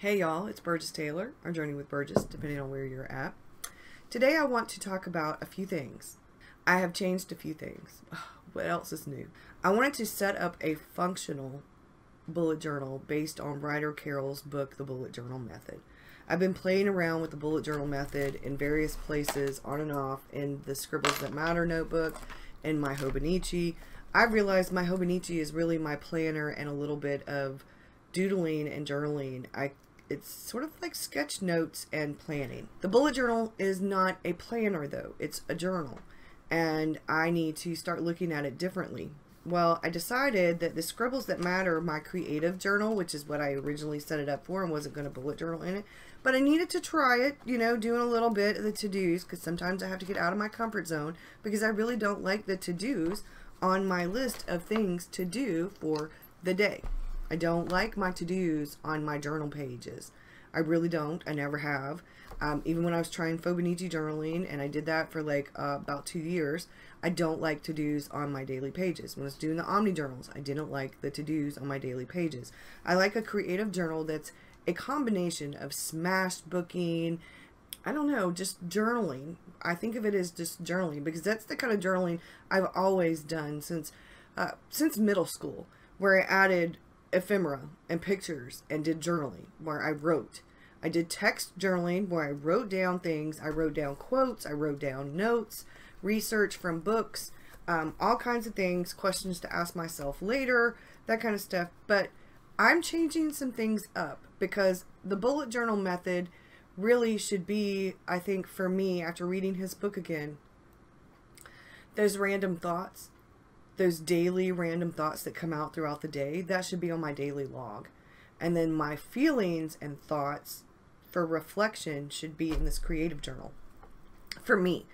Hey y'all, it's Burgess Taylor, or Journey with Burgess, depending on where you're at. Today I want to talk about a few things. I have changed a few things. What else is new? I wanted to set up a functional bullet journal based on Ryder Carroll's book, The Bullet Journal Method. I've been playing around with the bullet journal method in various places, on and off, in the Scribbles That Matter notebook, in my Hobonichi. I've realized my Hobonichi is really my planner and a little bit of doodling and journaling. It's sort of like sketch notes and planning. The bullet journal is not a planner though, it's a journal. And I need to start looking at it differently. Well, I decided that the Scribbles That Matter, my creative journal, which is what I originally set it up for and wasn't going to bullet journal in it, but I needed to try it, you know, doing a little bit of the to-dos, because sometimes I have to get out of my comfort zone because I really don't like the to-dos on my list of things to do for the day. I don't like my to-dos on my journal pages. I really don't. I never have. Even when I was trying Hobonichi journaling, and I did that for like about 2 years, I don't like to-dos on my daily pages. When I was doing the Omni journals, I didn't like the to-dos on my daily pages. I like a creative journal that's a combination of smashed booking, I don't know, just journaling. I think of it as just journaling because that's the kind of journaling I've always done since middle school, where I added ephemera and pictures and did journaling where I wrote. I did text journaling where I wrote down things. I wrote down quotes. I wrote down notes, research from books, all kinds of things, questions to ask myself later, that kind of stuff. But I'm changing some things up because the bullet journal method really should be, I think for me, after reading his book again, those random thoughts, those daily random thoughts that come out throughout the day, that should be on my daily log. And then my feelings and thoughts for reflection should be in this creative journal for me.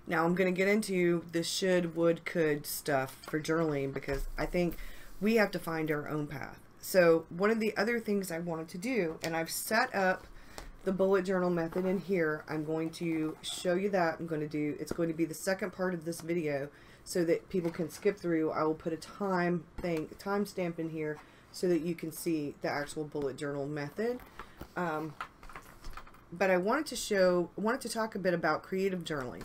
Now I'm going to get into the should, would, could stuff for journaling because I think we have to find our own path. So one of the other things I wanted to do, and I've set up the bullet journal method in here. I'm going to show you that. It's going to be the second part of this video so that people can skip through. I will put a timestamp in here so that you can see the actual bullet journal method. But I wanted to talk a bit about creative journaling,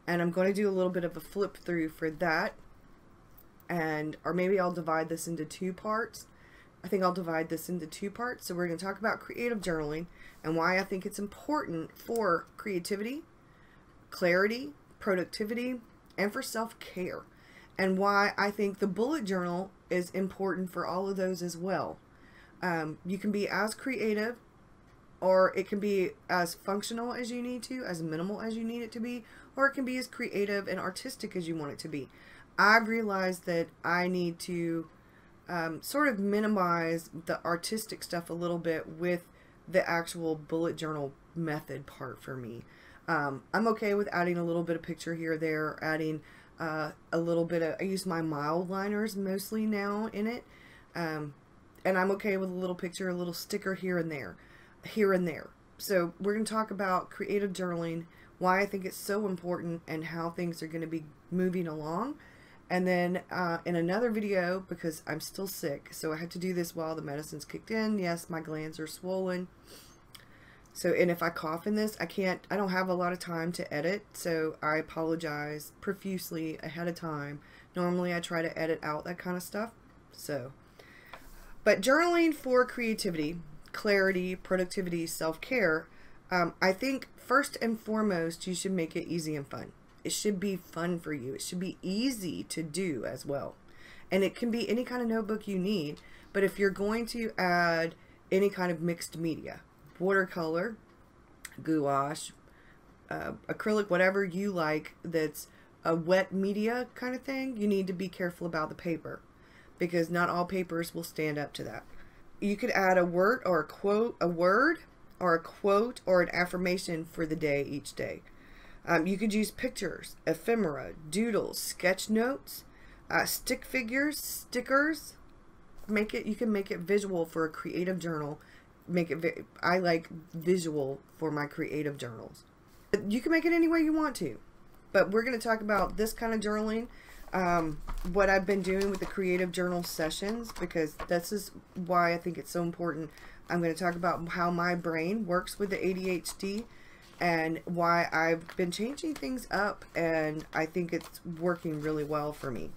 and I'm going to do a little bit of a flip through for that, or maybe I'll divide this into two parts. I think I'll divide this into two parts. So we're going to talk about creative journaling and why I think it's important for creativity, clarity, productivity, and for self-care, and why I think the bullet journal is important for all of those as well. You can be as creative, or it can be as functional as you need to, as minimal as you need it to be, or it can be as creative and artistic as you want it to be. I've realized that I need to sort of minimize the artistic stuff a little bit with the actual bullet journal method part for me. I'm okay with adding a little bit of picture here or there, adding a little bit of, I use my mild liners mostly now in it, and I'm okay with a little picture, a little sticker here and there. So we're going to talk about creative journaling, why I think it's so important, and how things are going to be moving along. And then in another video, because I'm still sick, so I had to do this while the medicine's kicked in. Yes, my glands are swollen. So, and if I cough in this, I don't have a lot of time to edit, so I apologize profusely ahead of time. Normally I try to edit out that kind of stuff. So, but journaling for creativity, clarity, productivity, self-care, I think first and foremost, you should make it easy and fun. It should be fun for you. It should be easy to do as well. And it can be any kind of notebook you need, but if you're going to add any kind of mixed media, watercolor, gouache, acrylic, whatever you like that's a wet media kind of thing, you need to be careful about the paper because not all papers will stand up to that. You could add a word or a quote, or an affirmation for the day each day. You could use pictures, ephemera, doodles, sketch notes, stick figures, stickers. You can make it visual for a creative journal. I like visual for my creative journals. You can make it any way you want to, but we're going to talk about this kind of journaling, what I've been doing with the creative journal sessions, because this is why I think it's so important I'm going to talk about how my brain works with the ADHD and why I've been changing things up, and I think it's working really well for me.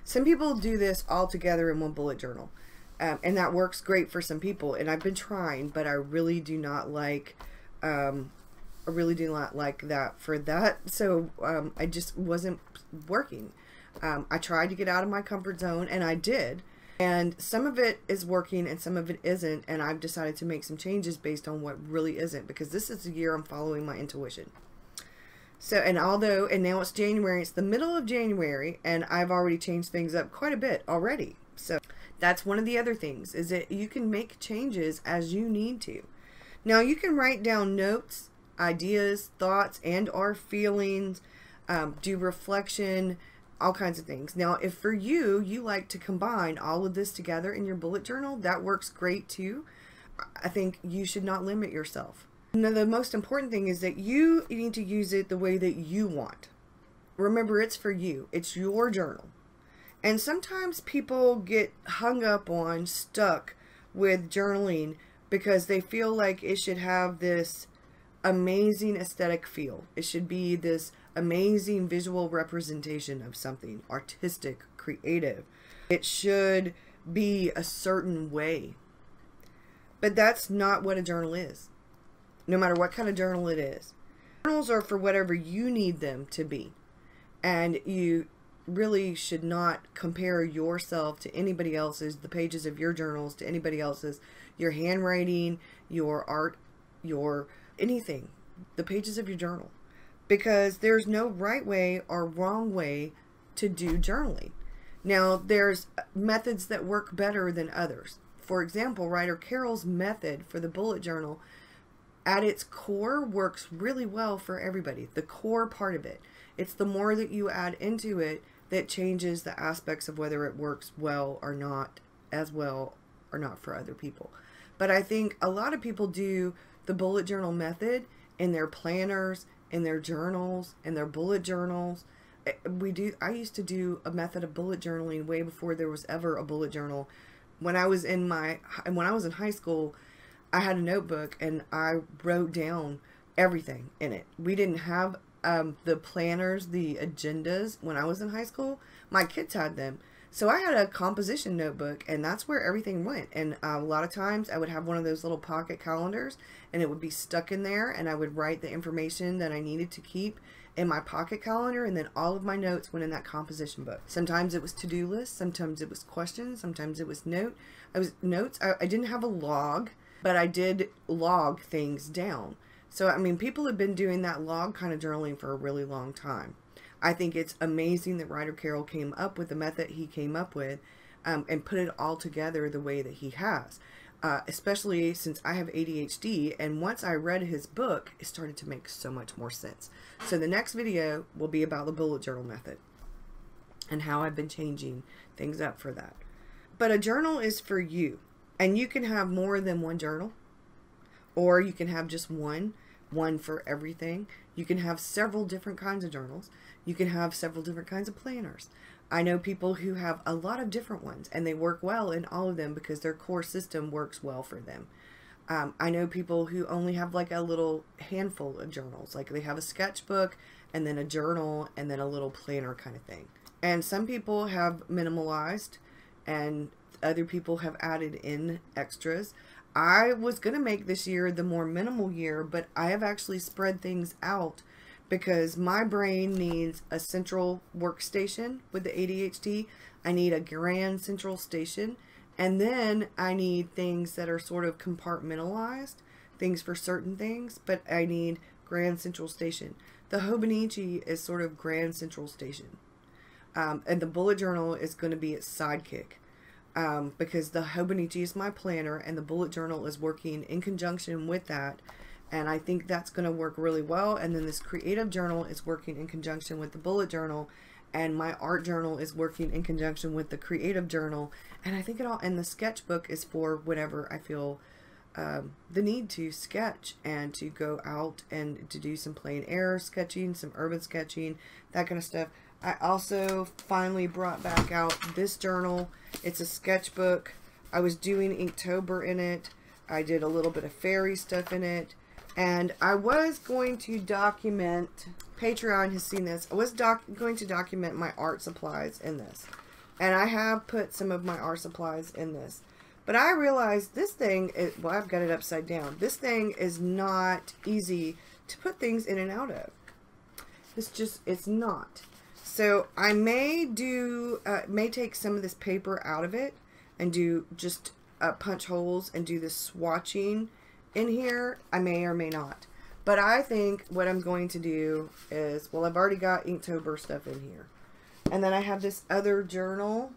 Some people do this all together in one bullet journal, and that works great for some people, and I've been trying, but I really do not like that for that. So I just wasn't working. I tried to get out of my comfort zone, and I did. And some of it is working and some of it isn't, and I've decided to make some changes based on what really isn't, because this is the year I'm following my intuition. So, and now it's January, it's the middle of January, and I've already changed things up quite a bit already. So that's one of the other things, is that you can make changes as you need to. Now you can write down notes, ideas, thoughts, and or feelings, do reflection, all kinds of things. Now, if for you like to combine all of this together in your bullet journal, that works great too. I think you should not limit yourself. Now, the most important thing is that you need to use it the way that you want. Remember, it's for you. It's your journal. And sometimes people get stuck with journaling because they feel like it should have this amazing aesthetic feel. It should be this amazing visual representation of something, artistic, creative. It should be a certain way. But that's not what a journal is, no matter what kind of journal it is. Journals are for whatever you need them to be, and you really should not compare yourself to anybody else's, the pages of your journals to anybody else's, your handwriting, your art, your anything, the pages of your journal. Because there's no right way or wrong way to do journaling. Now, there's methods that work better than others. For example, Writer Carol's method for the bullet journal, at its core, works really well for everybody. The core part of it. It's the more that you add into it that changes the aspects of whether it works well or not, as well or not for other people. But I think a lot of people do the bullet journal method in their planners, in their journals, in their bullet journals. I used to do a method of bullet journaling way before there was ever a bullet journal. When I was in high school, I had a notebook and I wrote down everything in it. We didn't have the planners, the agendas when I was in high school. My kids had them. So I had a composition notebook, and that's where everything went. And a lot of times I would have one of those little pocket calendars, and it would be stuck in there, and I would write the information that I needed to keep in my pocket calendar, and then all of my notes went in that composition book. Sometimes it was to-do lists, sometimes it was questions, sometimes it was notes. I didn't have a log, but I did log things down. So, I mean, people have been doing that log kind of journaling for a really long time. I think it's amazing that Writer Carol came up with the method he came up with, and put it all together the way that he has. Especially since I have ADHD, and once I read his book, it started to make so much more sense. So the next video will be about the bullet journal method and how I've been changing things up for that. But a journal is for you, and you can have more than one journal, or you can have just one for everything. You can have several different kinds of journals. You can have several different kinds of planners. I know people who have a lot of different ones, and they work well in all of them because their core system works well for them. I know people who only have like a little handful of journals, like they have a sketchbook and then a journal and then a little planner kind of thing. And some people have minimalized, and other people have added in extras. I was going to make this year the more minimal year, but I have actually spread things out because my brain needs a central workstation with the ADHD. I need a grand central station, and then I need things that are sort of compartmentalized, things for certain things, but I need grand central station. The Hobonichi is sort of grand central station, and the bullet journal is going to be its sidekick. Because the Hobonichi is my planner and the bullet journal is working in conjunction with that, and I think that's going to work really well. And then this creative journal is working in conjunction with the bullet journal, and my art journal is working in conjunction with the creative journal, and I think it all, and the sketchbook is for whenever I feel the need to sketch and to go out and to do some plein air sketching, some urban sketching, that kind of stuff. I also finally brought back out this journal. It's a sketchbook. I was doing Inktober in it. I did a little bit of fairy stuff in it. And I was going to document, Patreon has seen this, I was going to document my art supplies in this. And I have put some of my art supplies in this. But I realized this thing, well, I've got it upside down. This thing is not easy to put things in and out of. It's not. So I may take some of this paper out of it and do just punch holes and do this swatching in here. I may or may not. But I think what I'm going to do is, well, I've already got Inktober stuff in here. And then I have this other journal,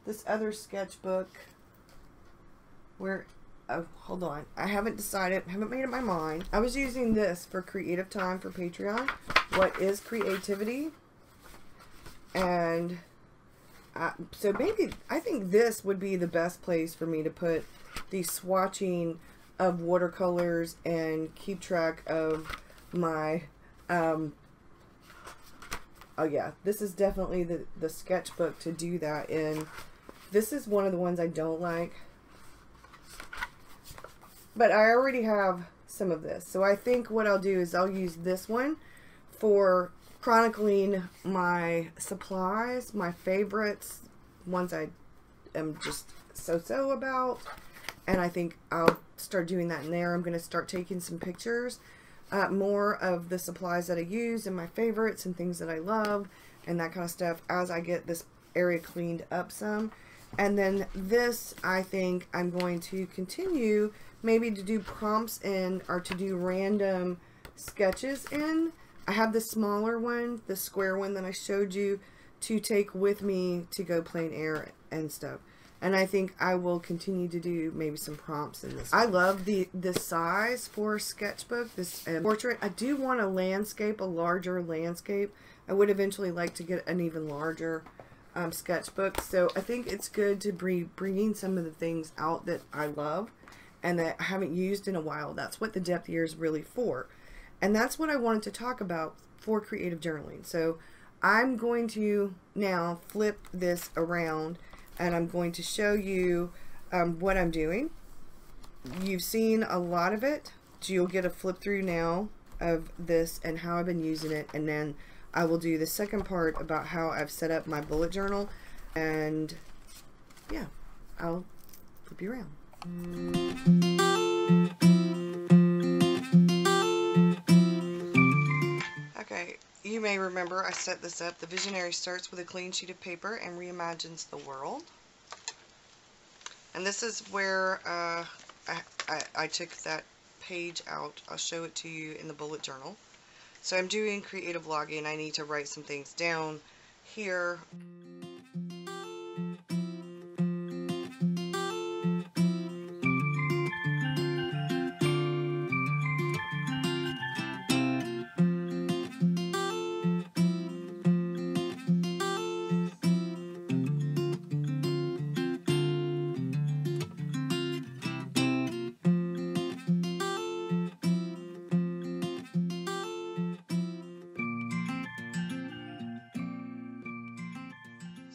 this other sketchbook where, oh, hold on. I haven't decided, haven't made up my mind. I was using this for creative time for Patreon. What is creativity? And so maybe, I think this would be the best place for me to put the swatching of watercolors and keep track of my, oh yeah, this is definitely the sketchbook to do that in. This is one of the ones I don't like. But I already have some of this. So I think what I'll do is I'll use this one for chronicling my supplies, my favorites, ones I am just so about. And I think I'll start doing that in there. I'm going to start taking some pictures, more of the supplies that I use and my favorites and things that I love and that kind of stuff as I get this area cleaned up some. And then this, I think I'm going to continue maybe to do prompts in, or to do random sketches in. I have the smaller one, the square one that I showed you, to take with me to go plein air and stuff. And I think I will continue to do maybe some prompts in this. I love the size for a sketchbook, this portrait. I do want a landscape, a larger landscape. I would eventually like to get an even larger sketchbook. So I think it's good to be bringing some of the things out that I love and that I haven't used in a while. That's what the depth year is really for. And that's what I wanted to talk about for creative journaling. So I'm going to now flip this around and I'm going to show you what I'm doing. You've seen a lot of it. So you'll get a flip through now of this and how I've been using it, and then I will do the second part about how I've set up my bullet journal, and yeah, I'll flip you around. Okay, you may remember I set this up. The visionary starts with a clean sheet of paper and reimagines the world. And this is where I took that page out. I'll show it to you in the bullet journal. So I'm doing creative logging. I need to write some things down here.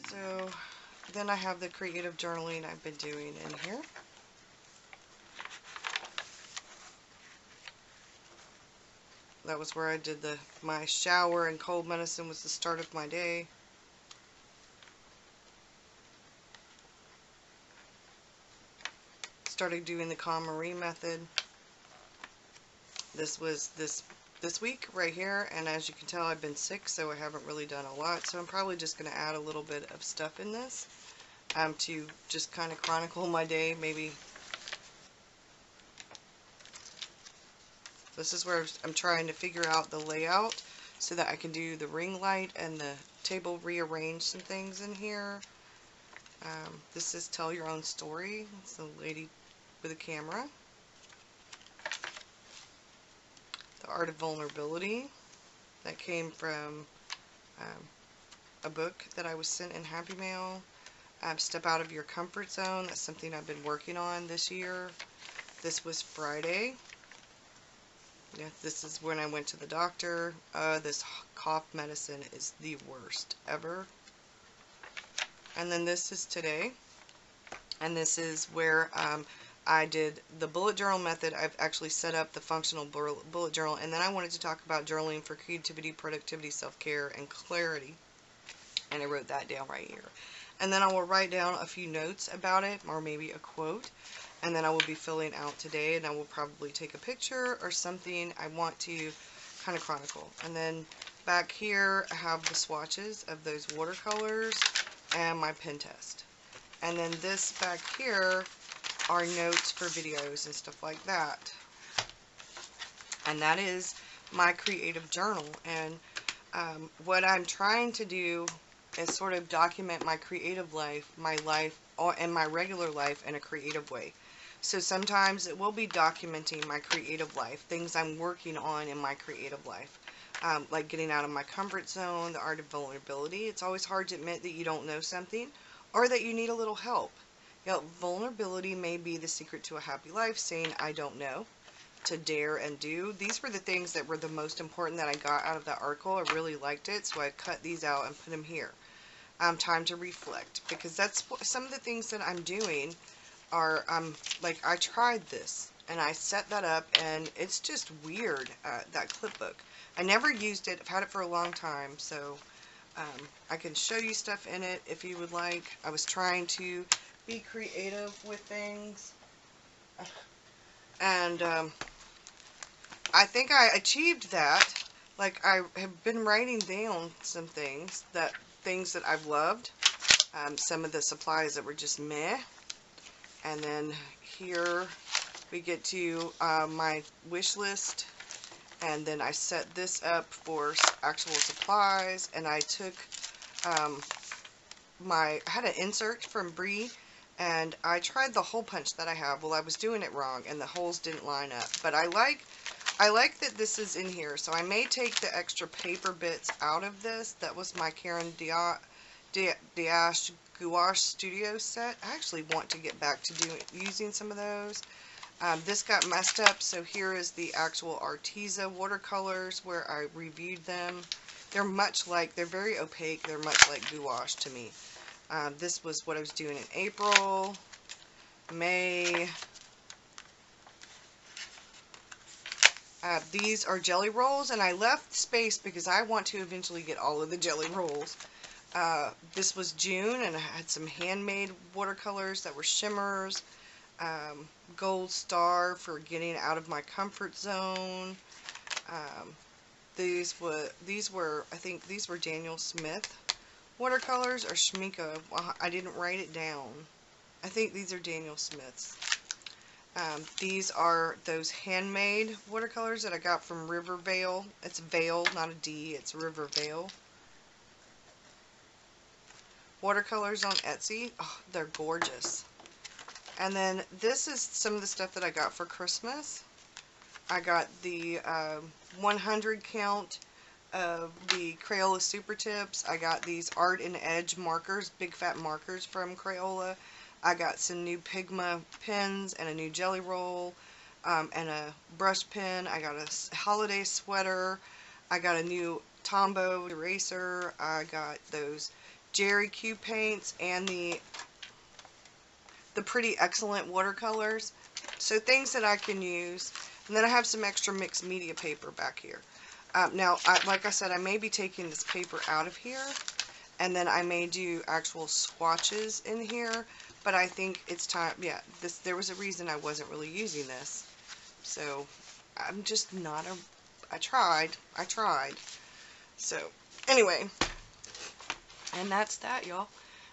So then I have the creative journaling I've been doing in here. That was where I did my shower and cold medicine was the start of my day. Started doing the KonMari method. This was this week right here, and as you can tell I've been sick, so I haven't really done a lot, so I'm probably just going to add a little bit of stuff in this to just kind of chronicle my day. Maybe this is where I'm trying to figure out the layout so that I can do the ring light and the table, rearrange some things in here. This is Tell Your Own Story. It's the lady with a camera. Art of Vulnerability. That came from a book that I was sent in Happy Mail. Step Out of Your Comfort Zone. That's something I've been working on this year. This was Friday. Yeah, this is when I went to the doctor. This cough medicine is the worst ever. And then this is today. And this is where I did the bullet journal method. I've actually set up the functional bullet journal, and then I wanted to talk about journaling for creativity, productivity, self-care, and clarity. And I wrote that down right here. And then I will write down a few notes about it, or maybe a quote, and then I will be filling out today, and I will probably take a picture or something I want to kind of chronicle. And then back here I have the swatches of those watercolors and my pen test. And then this back here are notes for videos and stuff like that. And that is my creative journal. And what I'm trying to do is sort of document my creative life, and my regular life in a creative way. So sometimes it will be documenting my creative life, things I'm working on in my creative life. Like getting out of my comfort zone, the art of vulnerability. It's always hard to admit that you don't know something, or that you need a little help. You know, vulnerability may be the secret to a happy life, saying I don't know, to dare and do. These were the things that were the most important that I got out of that article. I really liked it, so I cut these out and put them here. Time to reflect, because that's some of the things that I'm doing are, like I tried this, and I set that up, and it's just weird, that clipbook. I never used it. I've had it for a long time, so I can show you stuff in it if you would like. I was trying to be creative with things, and I think I achieved that. Like, I have been writing down some things that I've loved, some of the supplies that were just meh, and then here we get to my wish list. And then I set this up for actual supplies, and I took I had an insert from Brie, and I tried the hole punch that I have. Well, I was doing it wrong, and the holes didn't line up. But I like that this is in here, so I may take the extra paper bits out of this. That was my Karen Diash Gouache Studio set. I actually want to get back to using some of those. This got messed up, so here is the actual Arteza watercolors where I reviewed them. They're very opaque, they're much like gouache to me. This was what I was doing in April, May. These are jelly rolls, and I left space because I want to eventually get all of the jelly rolls. This was June, and I had some handmade watercolors that were shimmers. Gold star for getting out of my comfort zone. These were I think these were Daniel Smith watercolors, or Schminka. I didn't write it down. I think these are Daniel Smith's. These are those handmade watercolors that I got from Rivervale. It's Vale, not a D, it's Rivervale. Watercolors on Etsy. Oh, they're gorgeous. And then this is some of the stuff that I got for Christmas. I got the 100 count of the Crayola Super Tips. I got these Art and Edge markers, big fat markers from Crayola. I got some new Pigma pens and a new jelly roll, and a brush pen. I got a holiday sweater. I got a new Tombow eraser. I got those Jerry Q paints and the Pretty Excellent watercolors. So things that I can use. And then I have some extra mixed media paper back here. Now, like I said, I may be taking this paper out of here, and then I may do actual swatches in here, but I think it's time. Yeah, there was a reason I wasn't really using this. So I'm just not I tried. So anyway, and that's that, y'all.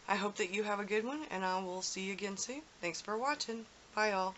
I hope that you have a good one, and I will see you again soon. Thanks for watching. Bye, y'all.